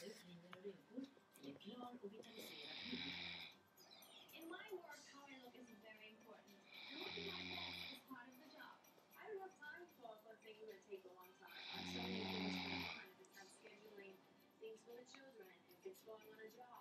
In my work, how I look is very important. And looking my best is part of the job. I don't have time for things that take a long time. I have so many things going on. If it's not scheduling things for the children, if it's going on a job,